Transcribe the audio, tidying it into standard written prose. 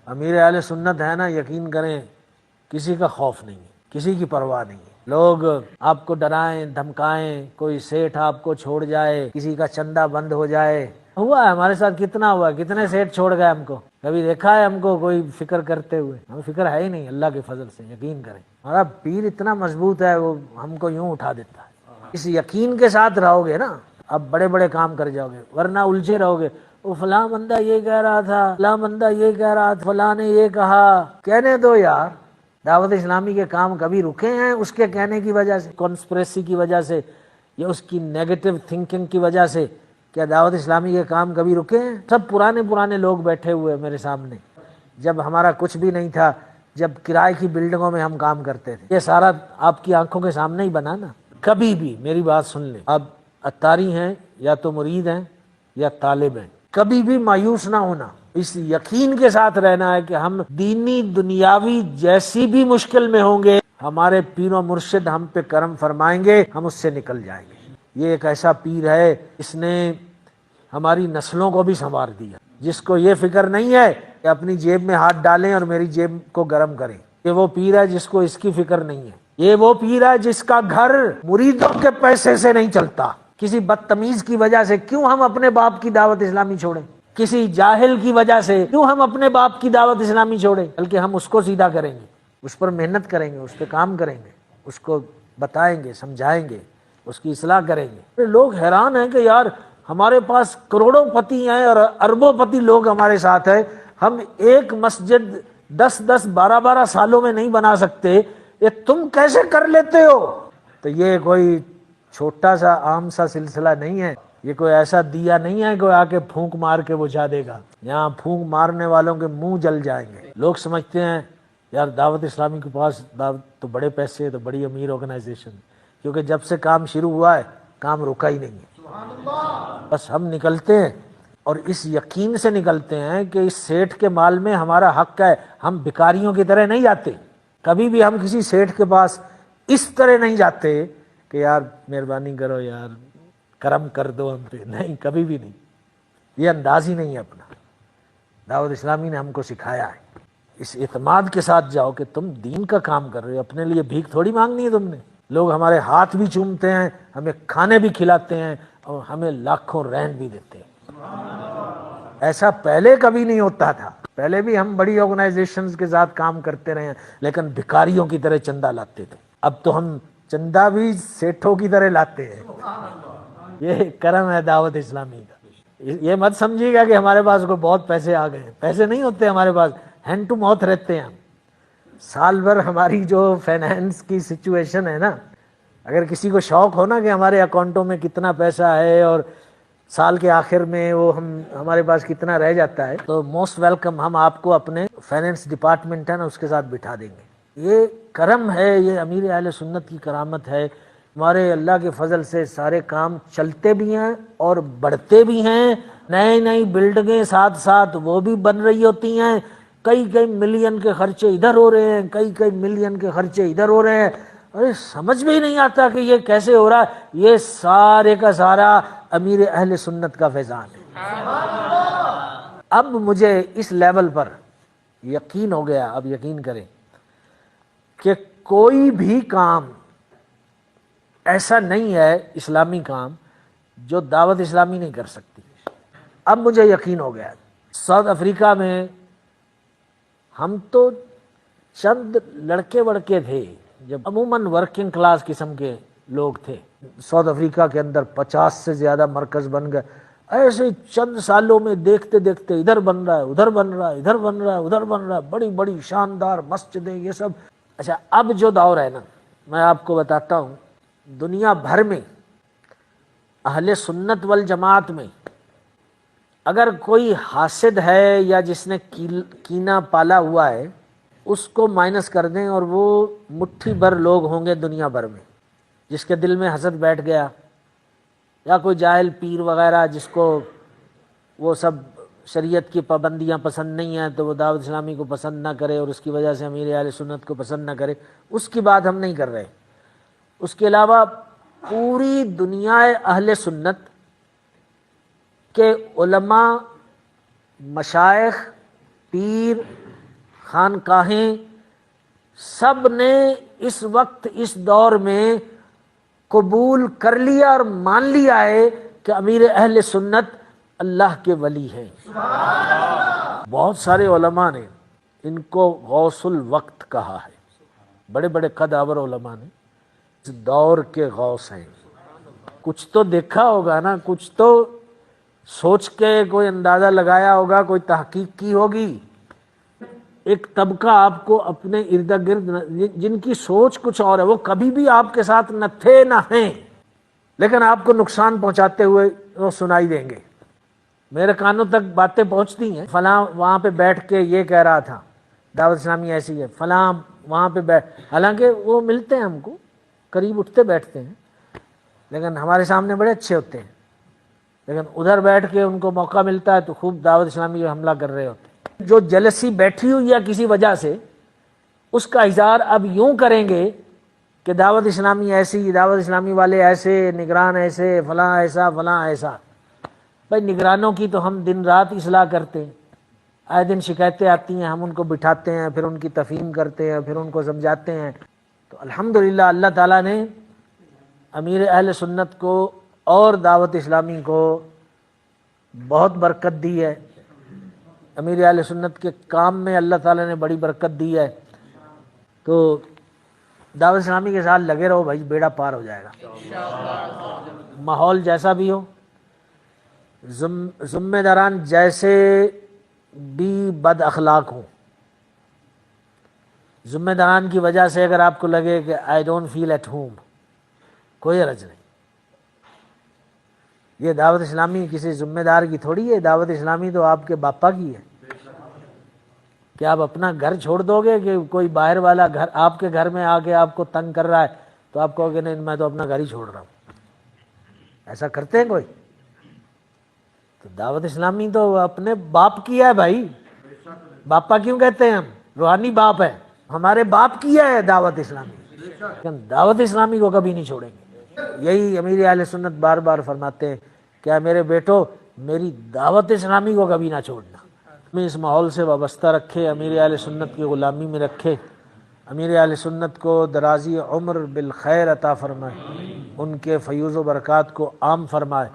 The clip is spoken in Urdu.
امیر اہل سنت ہے نا، یقین کریں کسی کا خوف نہیں ہے، کسی کی پرواہ نہیں ہے۔ لوگ آپ کو ڈرائیں دھمکائیں، کوئی سیٹھ آپ کو چھوڑ جائے، کسی کا چندہ بند ہو جائے، ہوا ہے ہمارے ساتھ، کتنا ہوا ہے، کتنے سیٹھ چھوڑ گئے ہم کو، کبھی دیکھا ہے ہم کو کوئی فکر کرتے ہوئے؟ ہمیں فکر ہے ہی نہیں، اللہ کے فضل سے یقین کریں۔ ہمارا پیر اتنا مضبوط ہے، وہ ہم کو یوں اٹھا دیتا ہے۔ اس یقین کے ساتھ رہو گے نا، اب بڑے بڑے کام کر جاؤ گے، ورنہ الجھے رہو گے، وہ فلاں بندہ یہ کہہ رہا تھا، فلاں بندہ یہ کہہ رہا تھا، فلاں نے یہ کہا۔ کہنے دو یار، دعوت اسلامی کے کام کبھی رکے ہیں اس کے کہنے کی وجہ سے، کانسپریسی کی وجہ سے، یا اس کی نیگیٹو تھنکنگ کی وجہ سے؟ کیا دعوت اسلامی کے کام کبھی رکے ہیں؟ سب پرانے لوگ بیٹھے ہوئے میرے سامنے، جب ہمارا کچھ بھی نہیں تھا، جب کرائے کی بلڈنگوں میں ہم کام کرتے تھے، یہ سارا آپ کی آنکھوں کے سامنے ہی بنا نا۔ کبھی بھی میری بات سن لیں، اب اتاری ہیں یا تو مرید ہیں یا طالب ہیں، کبھی بھی مایوس نہ ہونا، اس یقین کے ساتھ رہنا ہے کہ ہم دینی دنیاوی جیسی بھی مشکل میں ہوں گے، ہمارے پیر و مرشد ہم پہ کرم فرمائیں گے، ہم اس سے نکل جائیں گے۔ یہ ایک ایسا پیر ہے، اس نے ہماری نسلوں کو بھی سنوار دیا، جس کو یہ فکر نہیں ہے کہ اپنی جیب میں ہاتھ ڈالیں اور میری جیب کو گرم کریں۔ یہ وہ پیر ہے جس کو اس کی فکر نہیں ہے۔ یہ وہ پیر ہے جس کا گھر مریدوں کے پیسے سے نہیں چلتا۔ کسی بدتمیز کی وجہ سے کیوں ہم اپنے باپ کی دعوت اسلامی چھوڑیں؟ کسی جاہل کی وجہ سے کیوں ہم اپنے باپ کی دعوت اسلامی چھوڑیں؟ بلکہ ہم اس کو سیدھا کریں گے، اس پر محنت کریں گے، اس پہ کام کریں گے، اس کو بتائیں گے، سمجھائیں گے، اس کی اصلاح کریں گے۔ لوگ حیران ہیں کہ یار ہمارے پاس کروڑوں پتی ہیں اور اربوں پتی لوگ ہمارے ساتھ ہیں، ہم ایک مسجد 10 12 سالوں میں نہیں بنا سکتے، یہ تم کیسے کر لیتے ہو؟ تو یہ کوئی چھوٹا سا عام سا سلسلہ نہیں ہے، یہ کوئی ایسا دیا نہیں ہے کہ آ کے پھونک مار کے بجھا دے گا۔ یہاں پھونک مارنے والوں کے منہ جل جائیں گے۔ لوگ سمجھتے ہیں یار دعوت اسلامی کے پاس تو بڑے پیسے، تو بڑی امیر آرگنائزیشن، کیونکہ جب سے کام شروع ہوا ہے کام رکا ہی نہیں ہے۔ بس ہم نکلتے ہیں اور اس یقین سے نکلتے ہیں کہ اس سیٹھ کے مال میں ہمارا حق ہے، ہم بھکاریوں کی طرح نہیں جاتے۔ کبھی بھی ہم کسی سیٹھ کے پاس اس طرح نہیں جاتے کہ یار مہربانی کرو یار کرم کر دو ہم پہ، نہیں، کبھی بھی نہیں، یہ انداز ہی نہیں ہے اپنا۔ دعوت اسلامی نے ہم کو سکھایا ہے اس اعتماد کے ساتھ جاؤ کہ تم دین کا کام کر رہے ہو، اپنے لیے بھیک تھوڑی مانگنی ہے تم نے۔ لوگ ہمارے ہاتھ بھی چومتے ہیں، ہمیں کھانے بھی کھلاتے ہیں اور ہمیں لاکھوں رین بھی دیتے ہیں۔ ایسا پہلے کبھی نہیں ہوتا تھا، پہلے بھی ہم بڑی آرگنائزیشنز کے ساتھ کام کرتے رہے ہیں لیکن بھکاریوں کی طرح چندہ لاتے تھے، اب تو ہم چندہ بھی سیٹھوں کی طرح لاتے ہیں۔ یہ کرم ہے دعوت اسلامی کا۔ یہ مت سمجھیے گا کہ ہمارے پاس کوئی بہت پیسے آ گئے، پیسے نہیں ہوتے ہمارے پاس، ہینڈ ٹو ماؤتھ رہتے ہیں ہم۔ سال بھر ہماری جو فائنینس کی سچویشن ہے نا، اگر کسی کو شوق ہو نا کہ ہمارے اکاؤنٹوں میں کتنا پیسہ ہے اور سال کے آخر میں وہ ہمارے پاس کتنا رہ جاتا ہے، تو موسٹ ویلکم، ہم آپ کو اپنے فائنینس ڈپارٹمنٹ ہے نا اس کے ساتھ بٹھا دیں گے۔ یہ کرم ہے، یہ امیر اہل سنت کی کرامت ہے۔ ہمارے اللہ کے فضل سے سارے کام چلتے بھی ہیں اور بڑھتے بھی ہیں، نئی بلڈنگیں ساتھ ساتھ وہ بھی بن رہی ہوتی ہیں، کئی ملین کے خرچے ادھر ہو رہے ہیں، کئی ملین کے خرچے ادھر ہو رہے ہیں۔ ارے سمجھ میں ہی نہیں آتا کہ یہ کیسے ہو رہا ہے۔ یہ سارے کا سارا امیر اہل سنت کا فیضان ہے۔ اب مجھے اس لیول پر یقین ہو گیا، اب یقین کریں کہ کوئی بھی کام ایسا نہیں ہے اسلامی کام جو دعوت اسلامی نہیں کر سکتی۔ اب مجھے یقین ہو گیا۔ ساؤتھ افریقہ میں ہم تو چند لڑکے وڑکے تھے، جب عموماً ورکنگ کلاس قسم کے لوگ تھے۔ ساؤتھ افریقہ کے اندر 50 سے زیادہ مرکز بن گئے، ایسے چند سالوں میں دیکھتے دیکھتے ادھر بن رہا ہے، ادھر بن رہا ہے، ادھر بن رہا ہے، ادھر بن رہا ہے، بڑی بڑی شاندار مسجدیں، یہ سب۔ اچھا، اب جو دور ہے نا، میں آپ کو بتاتا ہوں، دنیا بھر میں اہل سنت والجماعت میں اگر کوئی حاسد ہے یا جس نے کینہ پالا ہوا ہے، اس کو مائنس کر دیں اور وہ مٹھی بھر لوگ ہوں گے دنیا بھر میں جس کے دل میں حسد بیٹھ گیا، یا کوئی جاہل پیر وغیرہ جس کو وہ سب شریعت کی پابندیاں پسند نہیں ہیں تو وہ دعوت اسلامی کو پسند نہ کرے اور اس کی وجہ سے امیر اہل سنت کو پسند نہ کرے، اس کی بات ہم نہیں کر رہے۔ اس کے علاوہ پوری دنیا اہل سنت کہ علماء، مشائخ، پیر، خانقاہیں سب نے اس وقت اس دور میں قبول کر لیا اور مان لیا ہے کہ امیر اہل سنت اللہ کے ولی ہیں۔ بہت سارے علماء نے ان کو غوث الوقت کہا ہے، بڑے بڑے قدآور علماء نے اس دور کے غوث ہیں۔ کچھ تو دیکھا ہوگا نا، کچھ تو سوچ کے کوئی اندازہ لگایا ہوگا، کوئی تحقیق کی ہوگی۔ ایک طبقہ آپ کو اپنے ارد گرد جن کی سوچ کچھ اور ہے، وہ کبھی بھی آپ کے ساتھ نہ تھے نہ ہیں، لیکن آپ کو نقصان پہنچاتے ہوئے وہ سنائی دیں گے۔ میرے کانوں تک باتیں پہنچتی ہیں، فلاں وہاں پہ بیٹھ کے یہ کہہ رہا تھا، دعوت اسلامی ایسی ہے، فلاں وہاں پہ حالانکہ وہ ملتے ہیں ہم کو، قریب اٹھتے بیٹھتے ہیں، لیکن ہمارے سامنے بڑے اچھے ہوتے ہیں، لیکن ادھر بیٹھ کے ان کو موقع ملتا ہے تو خوب دعوت اسلامی جو حملہ کر رہے ہوتے ہیں۔ جو جلسی بیٹھی ہوئی ہے کسی وجہ سے، اس کا اظہار اب یوں کریں گے کہ دعوت اسلامی ایسی، دعوت اسلامی والے ایسے، نگران ایسے، فلاں ایسا، فلاں ایسا۔ بھائی نگرانوں کی تو ہم دن رات اصلاح کرتے ہیں، آئے دن شکایتیں آتی ہیں، ہم ان کو بٹھاتے ہیں، پھر ان کی تفہیم کرتے ہیں، پھر ان کو سمجھاتے ہیں۔ تو الحمدللہ اللہ تعالیٰ نے امیر اہل سنت کو اور دعوت اسلامی کو بہت برکت دی ہے۔ امیر اہل سنت کے کام میں اللہ تعالیٰ نے بڑی برکت دی ہے۔ تو دعوت اسلامی کے ساتھ لگے رہو بھائی، بیڑا پار ہو جائے گا۔ ماحول جیسا بھی ہو، ذمہ داران جیسے بھی بد اخلاق ہوں، ذمہ داران کی وجہ سے اگر آپ کو لگے کہ I don't feel at home, کوئی حرج نہیں۔ یہ دعوت اسلامی کسی ذمہ دار کی تھوڑی ہے، دعوت اسلامی تو آپ کے باپا کی ہے۔ کہ آپ اپنا گھر چھوڑ دو گے کہ کوئی باہر والا گھر آپ کے گھر میں آ کے آپ کو تنگ کر رہا ہے تو آپ کہو گے نہیں میں تو اپنا گھر ہی چھوڑ رہا ہوں؟ ایسا کرتے ہیں کوئی؟ تو دعوت اسلامی تو اپنے باپ کی ہے بھائی، باپا کیوں کہتے ہیں ہم؟ روحانی باپ ہے، ہمارے باپ کی ہے دعوت اسلامی، لیکن دعوت اسلامی کو کبھی نہیں چھوڑیں گے۔ یہی امیر اہل سنت بار بار فرماتے ہیں، کیا میرے بیٹو میری دعوت اسلامی کو کبھی نہ چھوڑنا۔ ہمیں اس ماحول سے وابستہ رکھے، امیر اہل سنت کی غلامی میں رکھے، امیر اہل سنت کو درازی عمر بالخیر عطا فرمائے، ان کے فیوز و برکات کو عام فرمائے۔